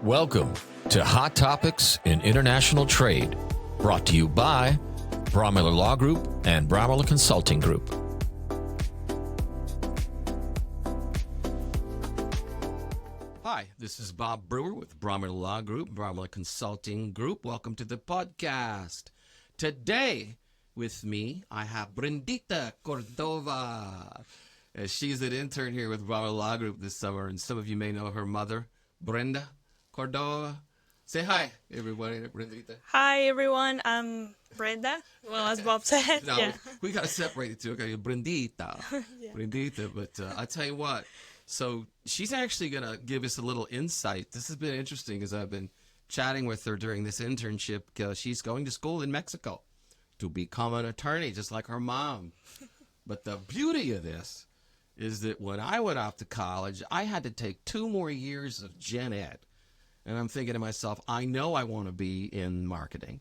Welcome to Hot Topics in International Trade, brought to you by Bromiller Law Group and Bromiller Consulting Group. Hi, this is Bob Brewer with Bromiller Law Group, Bromiller Consulting Group. Welcome to the podcast. Today with me, I have Brendita Cordova. She's an intern here with Bromiller Law Group this summer, and some of you may know her mother, Brenda Cordova. Say hi, everybody, Brendita. Hi, everyone. I'm Brenda. Well, as Bob said. No, yeah. we got to separate the two. Okay, Brendita. Yeah. Brendita. But I tell you what, so she's actually going to give us a little insight. This has been interesting as I've been chatting with her during this internship because she's going to school in Mexico to become an attorney, just like her mom. But the beauty of this is that when I went off to college, I had to take 2 more years of gen ed. And I'm thinking to myself, I know I want to be in marketing.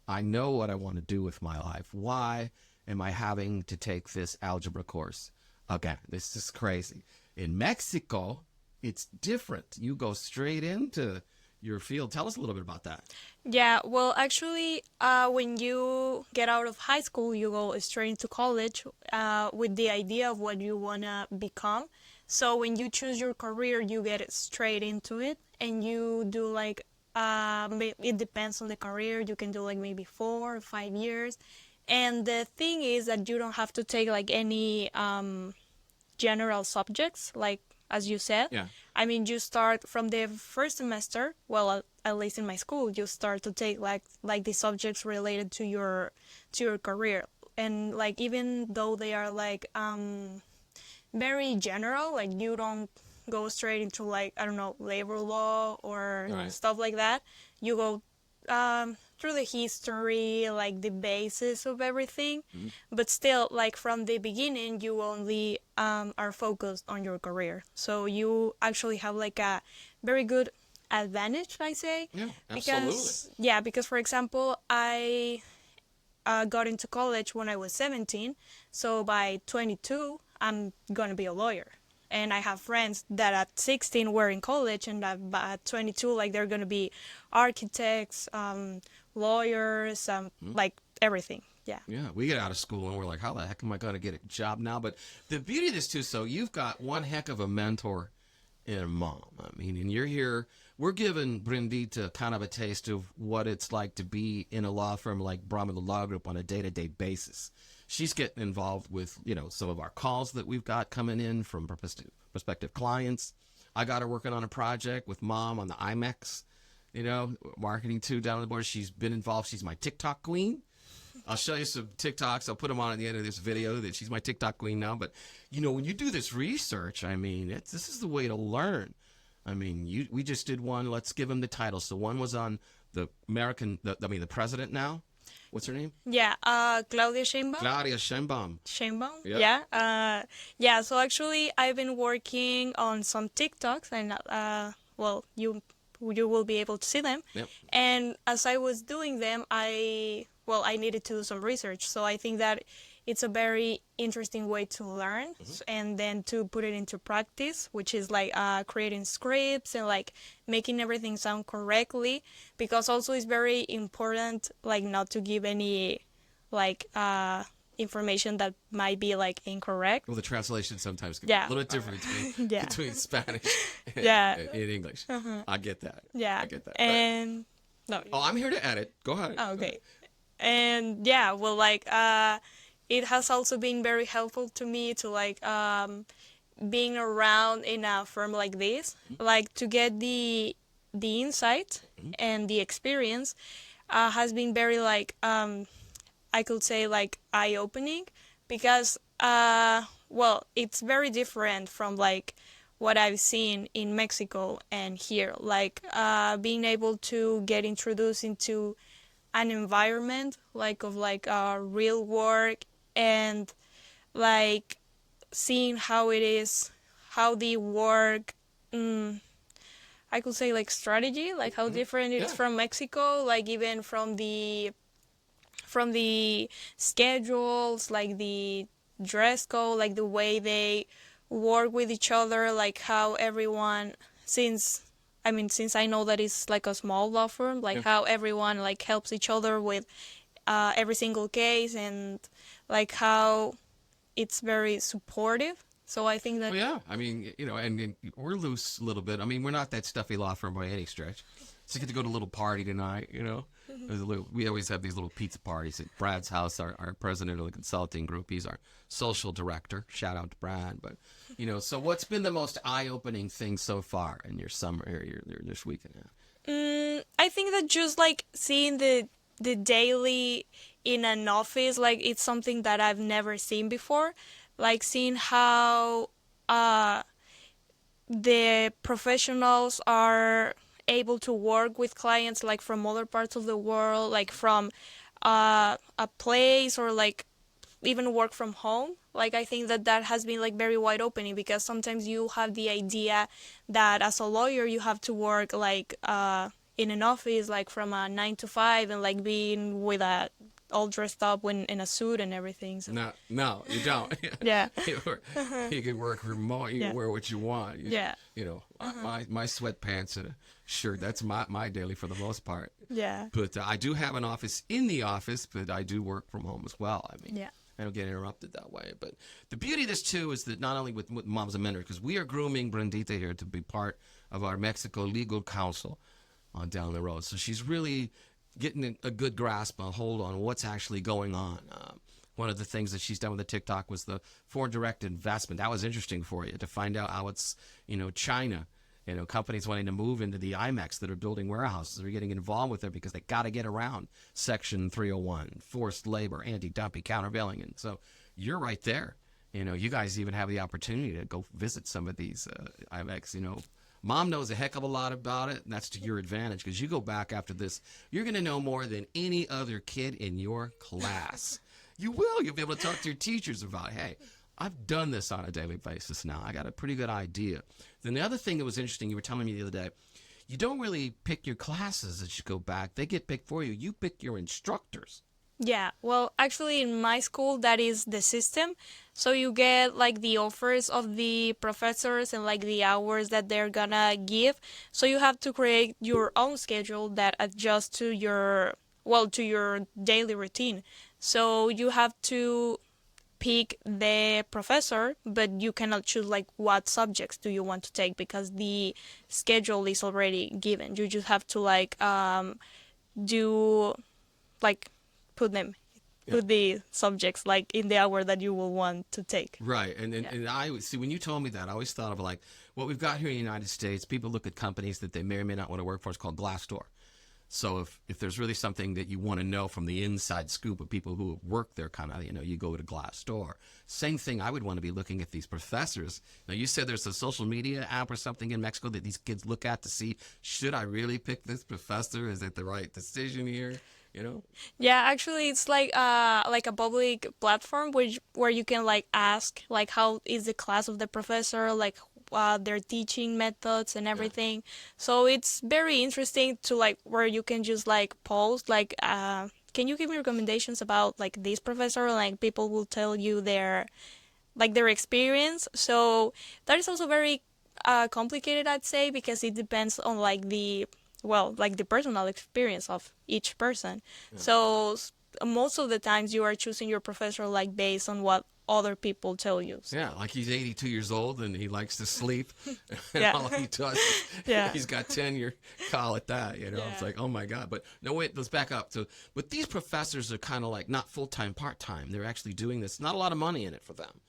I know what I want to do with my life. Why am I having to take this algebra course? Okay, this is crazy. In Mexico, it's different. You go straight into your field. Tell us a little bit about that. Yeah, well, actually, when you get out of high school, you go straight into college with the idea of what you want to become. So when you choose your career, you get straight into it, and you do like, it depends on the career. You can do like maybe 4 or 5 years. And the thing is that you don't have to take like any general subjects, like as you said. Yeah. I mean, you start from the first semester, well, at least in my school, you start to take like the subjects related to your career. And like, even though they are like very general, like you don't go straight into like, I don't know, labor law or stuff like that. You go through the history, like the basis of everything. Mm-hmm. But still, like from the beginning, you only are focused on your career. So you actually have like a very good advantage, I say. Yeah, absolutely. Because for example, I got into college when I was 17. So by 22, I'm going to be a lawyer. And I have friends that at 16 were in college, and at 22, like they're going to be architects, lawyers, like everything. Yeah. Yeah, we get out of school and we're like, how the heck am I going to get a job now? But the beauty of this too, so you've got one heck of a mentor in a mom. I mean, and you're here, we're giving Brendita kind of a taste of what it's like to be in a law firm like Bromiller Law Group on a day-to-day basis. She's getting involved with, some of our calls that we've got coming in from prospective clients. I got her working on a project with mom on the IMEX, marketing too down on the board. She's been involved. She's my TikTok queen. I'll show you some TikToks. I'll put them on at the end of this video that she's my TikTok queen now. But, when you do this research, I mean, this is the way to learn. I mean, we just did one. Let's give them the title. So one was on the president now. What's her name? Yeah, Claudia Sheinbaum. Claudia Sheinbaum. Sheinbaum, yep. Yeah. So actually, I've been working on some TikToks, and you will be able to see them. Yep. And as I was doing them, I needed to do some research. So I think that it's a very interesting way to learn, and then to put it into practice, which is like creating scripts and like making everything sound correctly, because also it's very important like not to give any like information that might be like incorrect. Well, the translation sometimes can be a little bit different between Spanish and English. I get that. Yeah. I get that. And I'm here to edit. Go ahead. Oh, okay. And yeah, well, like it has also been very helpful to me to like being around in a firm like this, like to get the insight and the experience has been very like I could say like eye-opening, because it's very different from like what I've seen in Mexico and here, like being able to get introduced into an environment like of like real work, and like seeing how it is, how the work, I could say like strategy, like how different it is from Mexico, like even from the schedules, like the dress code, like the way they work with each other, like how everyone, since I mean, since I know that it's like a small law firm, like Yeah. how everyone like helps each other with every single case, and like how it's very supportive. So I think that Well, yeah. I mean, and we're loose a little bit. I mean, we're not that stuffy law firm by any stretch. So you get to go to a little party tonight. We always have these little pizza parties at Brad's house, our president of the consulting group. He's our social director. Shout out to Brad. But, so what's been the most eye-opening thing so far in your summer, or your this weekend? I think that just like seeing the daily in an office, like it's something that I've never seen before. Like seeing how uh, the professionals are able to work with clients like from other parts of the world, like from a place, or like even work from home. Like I think that that has been like very wide opening, because sometimes you have the idea that as a lawyer you have to work like in an office like from a 9 to 5, and like being with a all dressed up when in a suit and everything. So No, no, you don't. yeah. You can work remote. You Yeah. can wear what you want. Yeah. My sweatpants and a shirt. That's my daily for the most part. Yeah. But I do have an office in the office, but I do work from home as well. I mean, Yeah. I don't get interrupted that way. But the beauty of this too is that not only with Moms and Mentors, because we are grooming Brendita here to be part of our Mexico legal counsel on down the road. So she's really getting a good grasp, a hold on what's actually going on. One of the things that she's done with the TikTok was the foreign direct investment. That was interesting for you to find out how it's, China, companies wanting to move into the IMEX that are building warehouses. They're getting involved with it because they got to get around Section 301, forced labor, anti-dumping, countervailing. And so you're right there. You guys even have the opportunity to go visit some of these IMEX, Mom knows a heck of a lot about it, and that's to your advantage, because you go back after this, you're going to know more than any other kid in your class. You will. You'll be able to talk to your teachers about, hey, I've done this on a daily basis now. I got a pretty good idea. Then the other thing that was interesting, you were telling me the other day, you don't really pick your classes as you go back. They get picked for you. You pick your instructors. Yeah, well, actually, in my school, that is the system. So you get like the offers of the professors and like the hours that they're gonna give. So you have to create your own schedule that adjusts to to your daily routine. So you have to pick the professor, but you cannot choose like what subjects do you want to take, because the schedule is already given. You just have to like do like put them put the subjects like in the hour that you will want to take. Right. And I see, when you told me that, I always thought of like what we've got here in the United States. People look at companies that they may or may not want to work for. It's called Glassdoor. So if there's really something that you want to know from the inside scoop of people who work there, kind of, you go to Glassdoor. Same thing, I would want to be looking at these professors. Now, you said there's a social media app or something in Mexico that these kids look at to see, should I really pick this professor? Is it the right decision here? Yeah, actually, it's like a public platform where you can like ask like how is the class of the professor, like their teaching methods and everything. So it's very interesting to like where you can just like post like can you give me recommendations about like this professor? Like people will tell you their experience. So that is also very complicated, I'd say, because it depends on like the personal experience of each person. Yeah. So most of the times you are choosing your professor like based on what other people tell you. So. Yeah, like he's 82 years old and he likes to sleep. And yeah. all he does is he's got tenure, call it that, Yeah. It's like, oh my God. But no, wait, let's back up. But these professors are kind of like not full-time, part-time. They're actually doing this. Not a lot of money in it for them.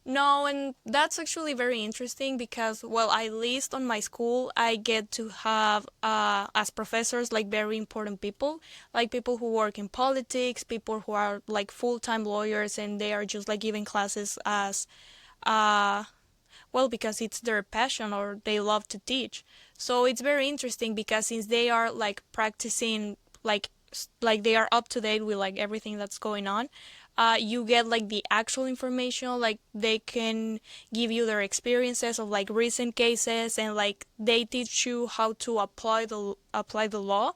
No, and that's actually very interesting because, well, at least on my school, I get to have, as professors, like very important people, like people who work in politics, people who are like full-time lawyers, and they are just like giving classes as, because it's their passion or they love to teach. So it's very interesting because since they are like practicing, like they are up to date with like everything that's going on. You get like the actual information, like they can give you their experiences of like recent cases, and like they teach you how to apply the law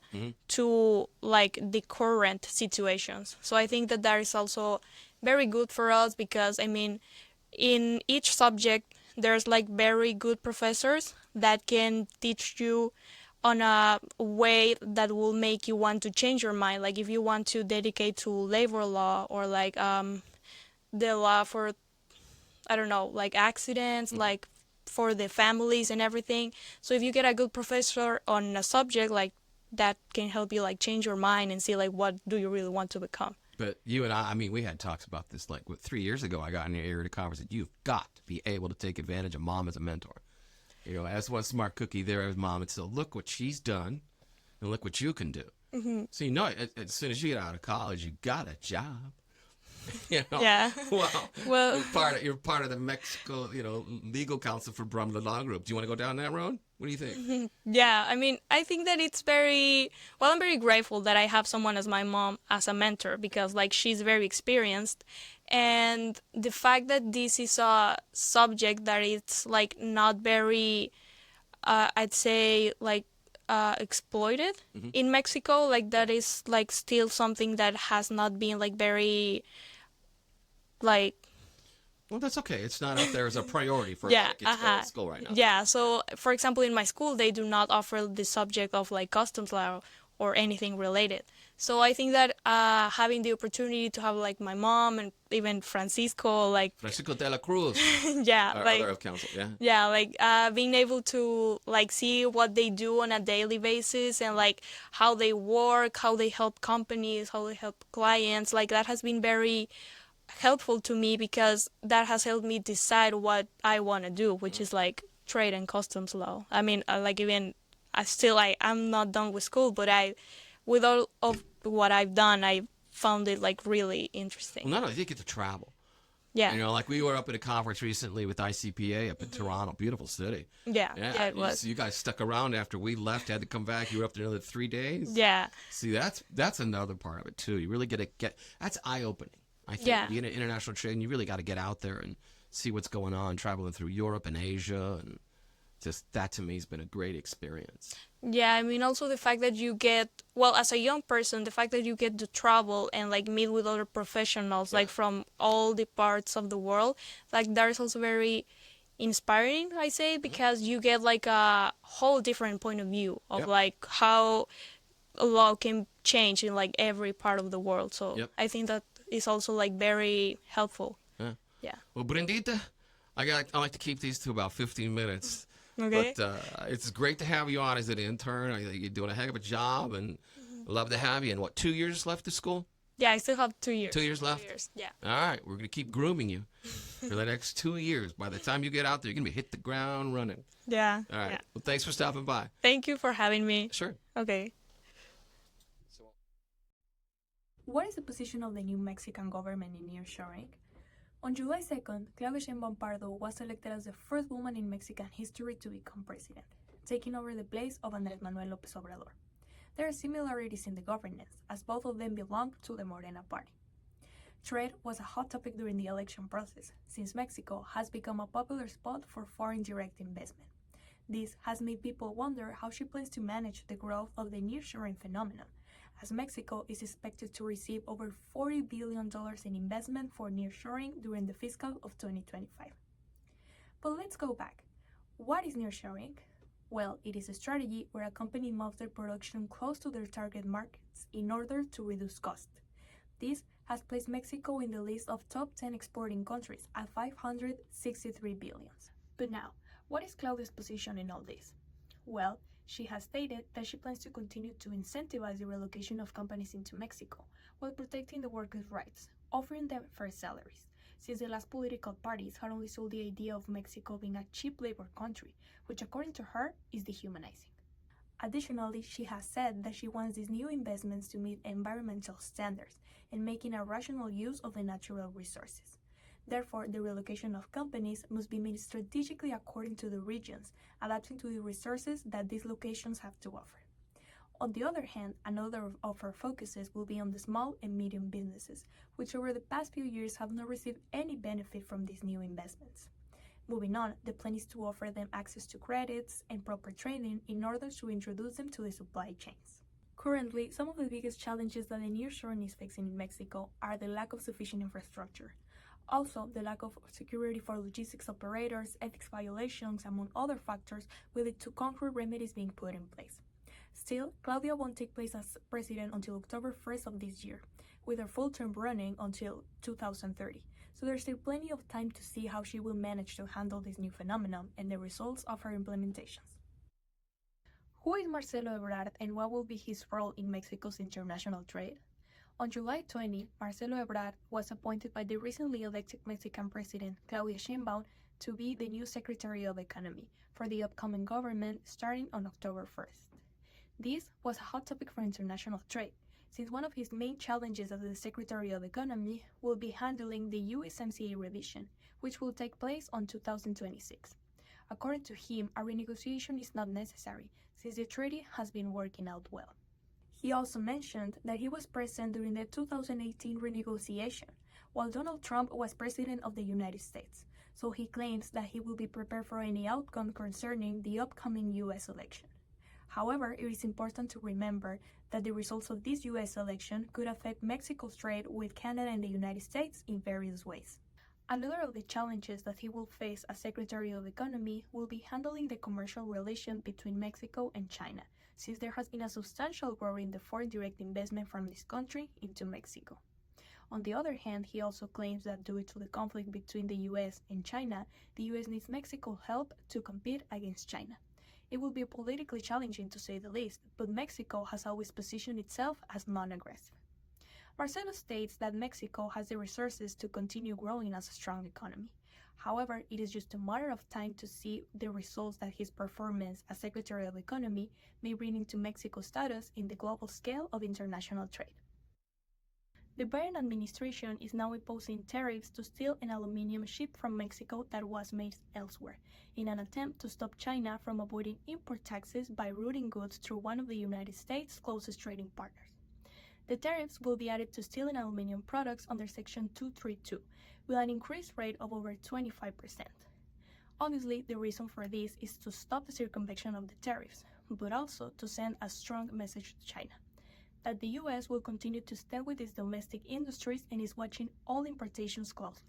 to like the current situations. So I think that is also very good for us because, I mean, in each subject there's like very good professors that can teach you on a way that will make you want to change your mind. Like if you want to dedicate to labor law or like the law for, I don't know, like accidents, like for the families and everything. So if you get a good professor on a subject, like that can help you like change your mind and see like what do you really want to become. But you and I mean, we had talks about this like 3 years ago. I got in your ear at a conference that you've got to be able to take advantage of mom as a mentor. You know, as one smart cookie there as mom, and so look what she's done and look what you can do. So, you know, as soon as you get out of college, you got a job. You know? Yeah. Well, you're part of the Mexico, legal counsel for Brumla Law Group. Do you want to go down that road? What do you think? Yeah, I mean, I think that it's I'm very grateful that I have someone as my mom as a mentor because, like, she's very experienced. And the fact that this is a subject that it's, like, not very, I'd say, like, exploited in Mexico, like, that is, like, still something that has not been, like, very, like, Well, that's okay. It's not up there as a priority for yeah, kids going to school right now. Yeah, so for example, in my school, they do not offer the subject of like customs law or anything related. So I think that having the opportunity to have like my mom and even Francisco, like Francisco de la Cruz, yeah, our like other counsel, yeah. yeah, like being able to like see what they do on a daily basis and like how they work, how they help companies, how they help clients, like that has been very helpful to me because that has helped me decide what I want to do, which is like trade and customs law. I mean, like even I'm not done with school, but with all of what I've done, I found it like really interesting. Well, not only did you get to travel. Yeah. You know, like we were up at a conference recently with ICPA up in Toronto, beautiful city. Yeah, it was. You guys stuck around after we left, had to come back. You were up there another 3 days. Yeah. See, that's another part of it too. You really that's eye opening. I think being an international trade, you really got to get out there and see what's going on, traveling through Europe and Asia, and just that to me has been a great experience. Yeah, I mean also the fact that you get, well, as a young person, the fact that you get to travel and like meet with other professionals like from all the parts of the world, like that is also very inspiring, I say, because you get like a whole different point of view of like how a law can change in like every part of the world. So I think that is also like very helpful. Yeah. Well, Brendita, I like to keep these to about 15 minutes. Okay. But it's great to have you on as an intern. I think you're doing a heck of a job, and love to have you. And what, 2 years left of school? Yeah, I still have 2 years. 2 years left? 2 years, yeah. All right, we're going to keep grooming you for the next 2 years. By the time you get out there, you're going to be hit the ground running. Yeah. All right. Yeah. Well, thanks for stopping by. Thank you for having me. Sure. Okay. What is the position of the new Mexican government in nearshoring? On July 2nd, Claudia Sheinbaum Pardo was elected as the first woman in Mexican history to become president, taking over the place of Andrés Manuel López Obrador. There are similarities in the governance, as both of them belong to the Morena party. Trade was a hot topic during the election process, since Mexico has become a popular spot for foreign direct investment. This has made people wonder how she plans to manage the growth of the nearshoring phenomenon, as Mexico is expected to receive over $40 billion in investment for nearshoring during the fiscal of 2025. But let's go back. What is nearshoring? Well, it is a strategy where a company moves their production close to their target markets in order to reduce cost. This has placed Mexico in the list of top 10 exporting countries at $563 billion. But now, what is Claudia's position in all this? Well, she has stated that she plans to continue to incentivize the relocation of companies into Mexico while protecting the workers' rights, offering them fair salaries, since the last political parties had only sold the idea of Mexico being a cheap labor country, which according to her is dehumanizing. Additionally, she has said that she wants these new investments to meet environmental standards and making a rational use of the natural resources. Therefore, the relocation of companies must be made strategically according to the regions, adapting to the resources that these locations have to offer. On the other hand, another of her focuses will be on the small and medium businesses, which over the past few years have not received any benefit from these new investments. Moving on, the plan is to offer them access to credits and proper training in order to introduce them to the supply chains. Currently, some of the biggest challenges that the nearshoring is facing in Mexico are the lack of sufficient infrastructure. Also, the lack of security for logistics operators, ethics violations, among other factors, will lead to concrete remedies being put in place. Still, Claudia won't take place as president until October 1st of this year, with her full term running until 2030. So there's still plenty of time to see how she will manage to handle this new phenomenon and the results of her implementations. Who is Marcelo Ebrard and what will be his role in Mexico's international trade? On July 20, Marcelo Ebrard was appointed by the recently elected Mexican president, Claudia Sheinbaum, to be the new Secretary of Economy for the upcoming government starting on October 1st. This was a hot topic for international trade, since one of his main challenges as the Secretary of Economy will be handling the USMCA revision, which will take place on 2026. According to him, a renegotiation is not necessary, since the treaty has been working out well. He also mentioned that he was present during the 2018 renegotiation, while Donald Trump was President of the United States, so he claims that he will be prepared for any outcome concerning the upcoming U.S. election. However, it is important to remember that the results of this U.S. election could affect Mexico's trade with Canada and the United States in various ways. Another of the challenges that he will face as Secretary of Economy will be handling the commercial relation between Mexico and China, since there has been a substantial growth in the foreign direct investment from this country into Mexico. On the other hand, he also claims that due to the conflict between the U.S. and China, the U.S. needs Mexico's help to compete against China. It will be politically challenging to say the least, but Mexico has always positioned itself as non-aggressive. Marcelo states that Mexico has the resources to continue growing as a strong economy. However, it is just a matter of time to see the results that his performance as Secretary of Economy may bring into Mexico's status in the global scale of international trade. The Biden administration is now imposing tariffs to steel and aluminum shipped from Mexico that was made elsewhere, in an attempt to stop China from avoiding import taxes by routing goods through one of the United States' closest trading partners. The tariffs will be added to steel and aluminum products under Section 232, with an increased rate of over 25%. Obviously, the reason for this is to stop the circumvention of the tariffs, but also to send a strong message to China, that the U.S. will continue to stand with its domestic industries and is watching all importations closely.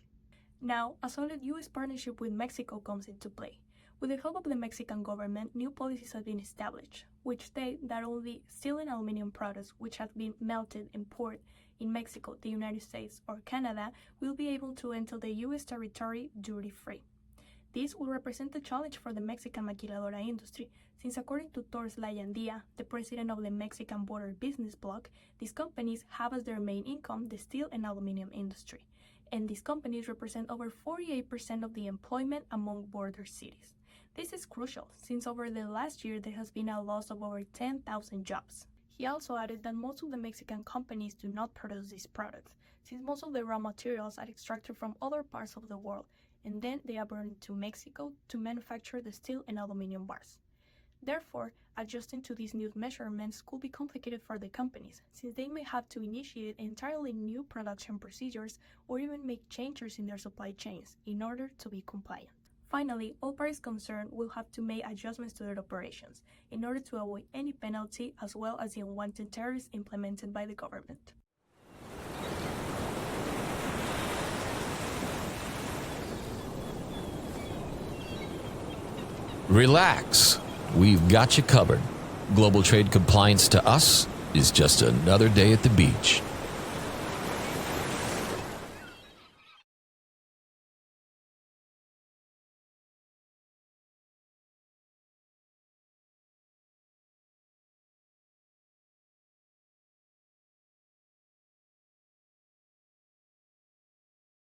Now, a solid U.S. partnership with Mexico comes into play. With the help of the Mexican government, new policies have been established, which state that only steel and aluminum products which have been melted and poured in Mexico, the United States, or Canada will be able to enter the U.S. territory duty-free. This will represent a challenge for the Mexican maquiladora industry, since according to Torres Layandia, the president of the Mexican Border Business Bloc, these companies have as their main income the steel and aluminum industry, and these companies represent over 48% of the employment among border cities. This is crucial, since over the last year there has been a loss of over 10,000 jobs. He also added that most of the Mexican companies do not produce these products, since most of the raw materials are extracted from other parts of the world, and then they are brought into Mexico to manufacture the steel and aluminum bars. Therefore, adjusting to these new measurements could be complicated for the companies, since they may have to initiate entirely new production procedures or even make changes in their supply chains in order to be compliant. Finally, all parties concerned will have to make adjustments to their operations in order to avoid any penalty as well as the unwanted tariffs implemented by the government. Relax. We've got you covered. Global trade compliance to us is just another day at the beach.